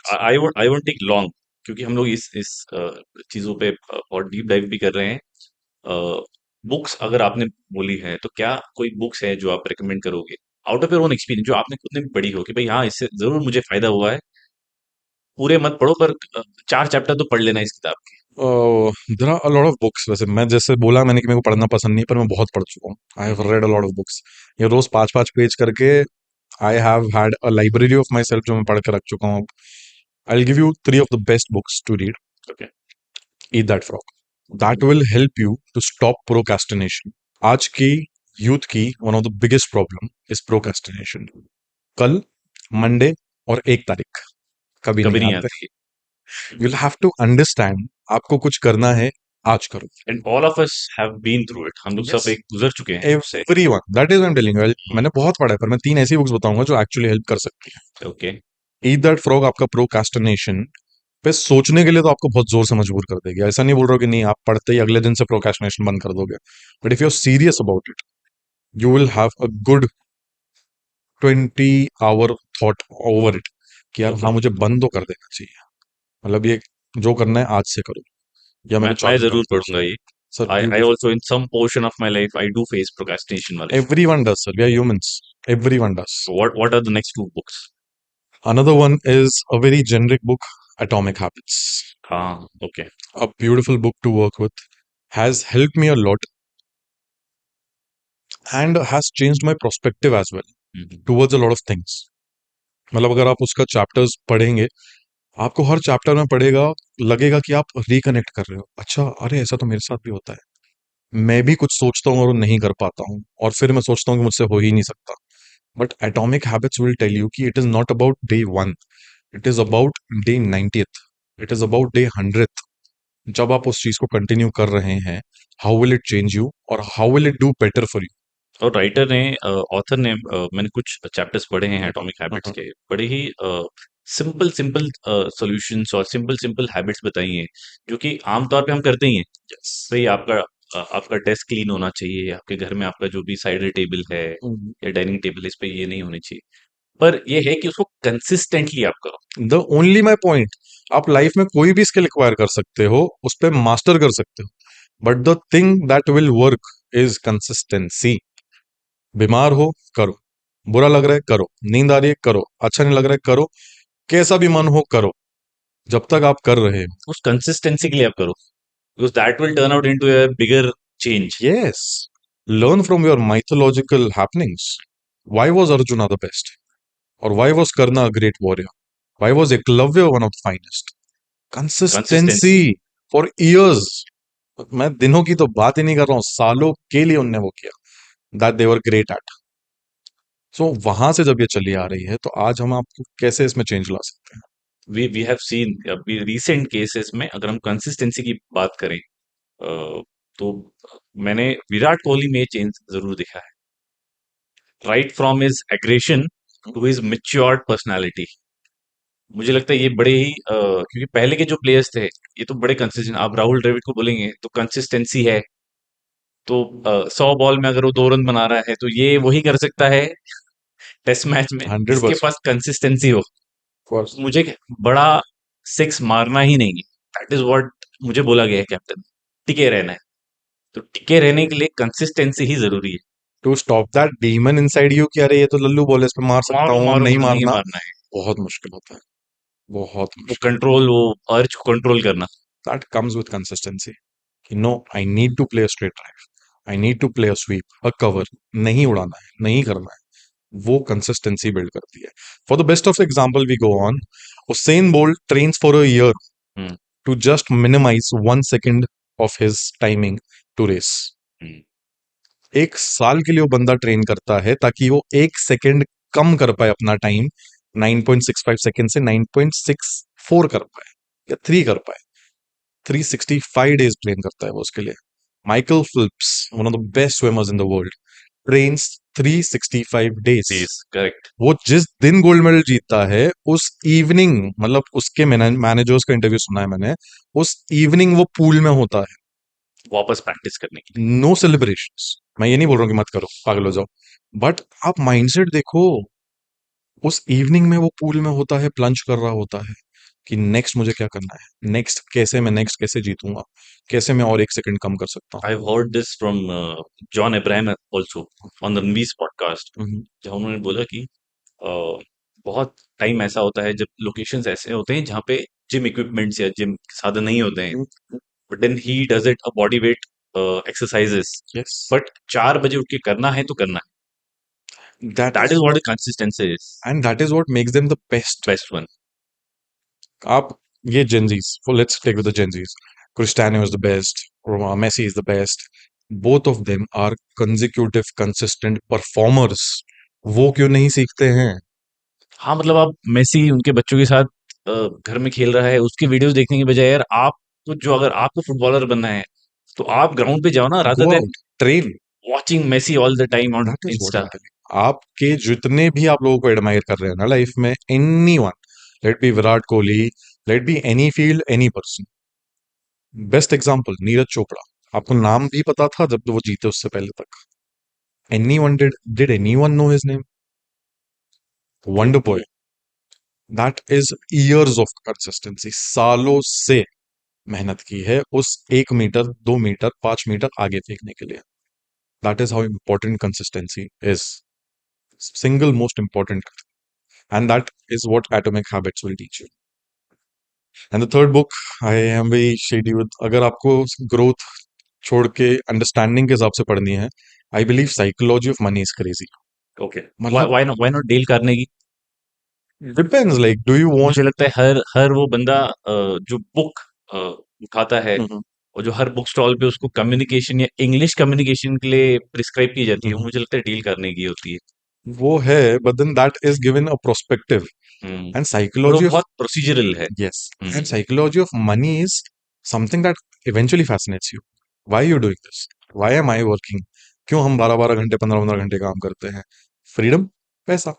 I won't take long, क्योंकि हम लोग इस चीजों पे और डीप डाइव भी कर रहे हैं। बुक्स अगर आपने बोली है तो क्या कोई बुक्स है जो आप रेकमेंड करोगे out of your own experience, जो आपने खुद ने भी पढ़ी हो कि भाई हाँ इससे जरूर मुझे फायदा हुआ है। पूरे मत पढ़ो पर 4 चैप्टर तो पढ़ लेना इस किताब के। There are a lot of books. वैसे मैं जैसे बोला मैंने कि मेरे को पढ़ना पसंद नहीं है, पर मैं बहुत पढ़ चुका हूँ। I have hmm. Read a lot of books. ये रोज 5-5 पेज करके I have had a library of myself जो मैं पढ़ के रख चुका हूँ। I will give you 3 of the best books to read. Okay. Eat that frog. That will help you to stop procrastination. आज की यूथ की one of the biggest problem is procrastination. कल, मंडे और 1 तारीख कभी नहीं कभी नहीं आते। आती। You will have to understand, आपको कुछ करना है, आज करो। And all of us have been through it, हम लोग यस, सब एक गुजर चुके हैं उससे। Everyone, that is I am telling you. Hmm. मैंने बहुत पढ़ा है, पर मैं 3 ऐसी बुक्स बताऊंगा जो एक्चुअली हेल्प कर सकती ओके। है। ईट दैट फ्रॉग आपका प्रोक्रेस्टिनेशन पे सोचने के लिए तो आपको बहुत जोर से मजबूर कर देगी। ऐसा नहीं बोल रहा हूँ कि नहीं, आप पढ़ते ही अगले दिन से प्रोक्रेस्टिनेशन बंद कर दोगे, but if you are serious about it, you will have a good 20 hour thought over it कि यार हाँ, ओके। मुझे बंद तो कर देना चाहिए। मतलब ये जो करना है आज से करो, या मैं मैंने मैं चालू कर जरूर दिया। पढ़ूंगा ये। Sir I beautiful. Also in some portion of my life I do face procrastination वाला issue. Everyone does, sir. We are humans. Everyone does. What are the next two books? Another one is a very generic book, Atomic Habits. हाँ। Okay. A beautiful book to work with, has helped me a lot and has changed my perspective as well towards a lot of things. मतलब अगर आप उसका chapters पढ़ेंगे, आपको हर chapter में पढ़ेगा, लगेगा कि आप रिकनेक्ट कर रहे हो। अच्छा, अरे ऐसा तो मेरे साथ भी होता है। मैं भी कुछ सोचता हूँ और वो नहीं कर पाता हूँ, और फिर मैं सोचता हूँ कि मुझसे हो ही नहीं सकता। But atomic habits will tell you कि it is not about day 1, it is about day 90th, it is about day 100th। जब आप उस चीज को कंटिन्यू कर रहे हैं, how will it change you और how will it do better for और राइटर ने, ऑथर ने, मैंने कुछ चैप्टर्स पढ़े हैं एटॉमिक हैबिट्स यू। के, बड़े ही सिंपल सिंपल सॉल्यूशंस और सिंपल सिंपल हैबिट्स बताई हैं जो कि आमतौर पे हम करते ही हैं। यस। भाई आपका डेस्क क्लीन होना चाहिए, आपके घर में आपका जो भी साइडर टेबल है या डाइनिंग टेबल है इस पे ये नहीं होनी चाहिए। पर ये है कि उसको कंसिस्टेंटली आप करो। द ओनली माई पॉइंट, आप लाइफ में कोई भी स्किल एक्वायर कर सकते हो, उस पर मास्टर कर सकते हो, but the thing that will work is consistency. बीमार हो, करो। बुरा लग रहा है, करो। नींद आ रही है, करो। अच्छा नहीं लग रहा है, करो। कैसा भी मन हो, करो। जब तक आप कर रहे हो। उस कंसिस्टेंसी के लिए आप करो, because that will turn out into a bigger change. Yes, learn from your mythological happenings. Why was arjuna the best, और वाई वॉज कर्ना a great warrior, why was Eklavya one of the finest? Consistency consistency. For years. मैं दिनों की तो बात ही नहीं कर रहा हूँ, सालों के लिए उनने वो किया, that they were great at. So वहां से जब ये चली आ रही है, तो आज हम आपको कैसे इसमें चेंज ला सकते हैं? वी हैव सीन अभी रिसेंट केसेस में, अगर हम कंसिस्टेंसी की बात करें, तो मैंने विराट कोहली में चेंज जरूर दिखा है। Right from his aggression to his matured personality. मुझे लगता है ये बड़े ही क्योंकि पहले के जो प्लेयर्स थे ये तो बड़े कंसिस्टेंट, आप राहुल द्रविड़ को बोलेंगे तो कंसिस्टेंसी है। तो 100 बॉल में अगर वो 2 रन बना रहा है तो ये वही कर सकता है टेस्ट मैच में, हंड्रेड जिसके परसेंट पास कंसिस्टेंसी हो। कोर्स। मुझे बड़ा सिक्स मारना ही नहीं है, दैट इज व्हाट मुझे बोला गया है कैप्टन। टिके रहना है, तो टिके रहने के लिए कंसिस्टेंसी ही जरूरी है। To stop that demon inside you कि अरे ये तो लल्लू बॉल है, इस पे मार सकता मारो हूँ, मारो नहीं पर नहीं मारना, मारना है। बहुत मुश्किल होता है। बहुत वो मुश्किल। कंट्रोल, वो अर्ज को कंट्रोल करना। दैट कम्स विद कंसिस्टेंसी कि no, I need to play a straight drive, I need to play a sweep, a cover. नहीं उड़ाना है, नहीं करना है। वो कंसिस्टेंसी बिल्ड करती है। For the best of example we go on, Usain Bolt trains for a year hmm. to just minimize 1 second of his timing to race. हम्म। 1 साल के लिए वो बंदा ट्रेन करता है ताकि वो 1 सेकंड कम कर पाए अपना टाइम, 9.65 सेकंड से 9.64 कर पाए, या 3 कर पाए। 365 डेज ट्रेन करता है वो उसके लिए। Michael Phillips, one of the best swimmers in the world, trains 365 days. Yes correct. वो जिस दिन गोल्ड मेडल जीतता है, उस इवनिंग, मतलब उसके मैनेजर्स का इंटरव्यू सुना है मैंने, उस इवनिंग वो पूल में होता है। वापस प्रैक्टिस करने के नो सेलिब्रेशंस। मैं ये नहीं बोल रहा हूँ कि मत करो, पागल हो जाओ, बट आप माइंडसेट देखो। उस इवनिंग में वो पूल में होता है, प्लंज कर रहा होता है, कि नेक्स्ट मुझे क्या करना है, नेक्स्ट कैसे जीतूंगा, कैसे मैं और 1 सेकंड कम कर सकता हूँ। I've heard this from John Abraham also on the Ranveer's podcast, हम्म, जहाँ उन्होंने बोला कि बहुत टाइम ऐसा होता है जब लोकेशंस ऐसे होते हैं जहाँ पे जिम इक्विपमेंट्स या जिम साधन नहीं होते हैं, but then he does it a body weight exercises, yes, but 4 बजे उठ के करना है तो करना है। That that is is what what, the consistency is. And that is what makes them the best. Best one. आप ये gen zs, let's take with the gen zs, Cristiano is the best, Messi is the best, both of them are consecutive consistent performers. वो क्यों नहीं सीखते हैं? हाँ मतलब आप मेसी उनके बच्चों के साथ घर में खेल रहा है, उसकी वीडियोस देखने की बजाय यार आप, तो जो अगर आपको फुटबॉलर बनना है तो आप ग्राउंड पे जाओ ना, rather go then out, train. Watching Messi all the time on that is what I Insta. Am telling. आपके जितने भी आप लोगों को एडमायर कर रहे हैं ना लाइफ में, any one, let be Virat Kohli, let be any field, any person, best example Neeraj Chopra. आपको नाम भी पता था जब वो जीते उससे पहले तक? Any one did any one know his name? Wonder boy. That is years of consistency, सालों से मेहनत की है उस 1 मीटर, 2 मीटर, 5 मीटर आगे फेंकने के लिए। That is how important consistency is, single most important, and that is what atomic habits will teach you. And the third book, I am very shady with, अगर आपको ग्रोथ छोड़ के understanding के हिसाब से पढ़नी है, I believe psychology of money is crazy. Okay. मतलब व्हाई नॉट डील करने की। डिपेंड्स, लाइक डू यू मुझे वांट। लगता है हर हर वो बंदा जो बुक उठाता है, और जो हर बुक स्टॉल पे उसको कम्युनिकेशन या इंग्लिश कम्युनिकेशन के लिए प्रिस्क्राइब की जाती है, वो मुझे लगता है डील करने की होती है। वो है, but then that is given a prospective, hmm. And और वो साइकोलॉजी ऑफ, बहुत प्रोसीजरल है। yes, hmm. and psychology of money is something that eventually fascinates you. Why are you doing this? Why am I working? क्यों हम 12-12 घंटे, 15-15 घंटे काम करते हैं? फ्रीडम, पैसा।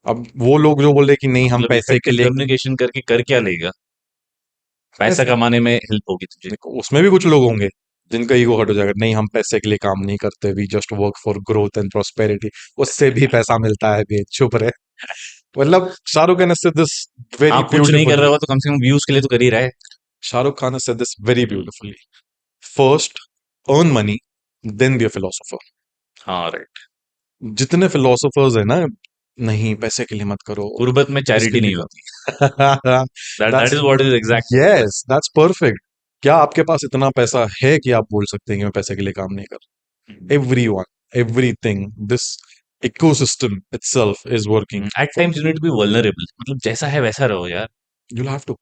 अब वो लोग जो बोल रहे कि नहीं हम मतलब पैसे के इफेक्टिव लिए, कम्युनिकेशन करके कर क्या लेगा? पैसा पैसा। कमाने में हेल्प होगी तुझे। देखो उसमें भी कुछ लोग होंगे जिनका ईगो हट हो जाएगा, नहीं हम पैसे के लिए काम नहीं करते, we just work for growth and prosperity. उससे भी पैसा मिलता है भी, चुप रहे। मतलब शाहरुख खान ने दिस हाँ, वेरी कुछ नहीं कर रहा ब्यूटिफुली, होगा तो कम से कम व्यूज के लिए तो कर ही रहा है। शाहरुख खान ने this very hmm. Beautifully, first earn money, then be a philosopher. हाँ राइट। जितने फिलोसोफर्स है ना, नहीं पैसे के लिए मत करो, गुर्बत में इसके चैरिटी लिए नहीं होती। करो। That that's, is what is exact. Yes, that's perfect. क्या आपके पास इतना पैसा है कि आप बोल सकते हैं कि मैं पैसे के लिए काम नहीं कर? Everyone, everything, this ecosystem itself is working. At times you need to be vulnerable, मतलब जैसा है वैसा रहो यार। You'll have to.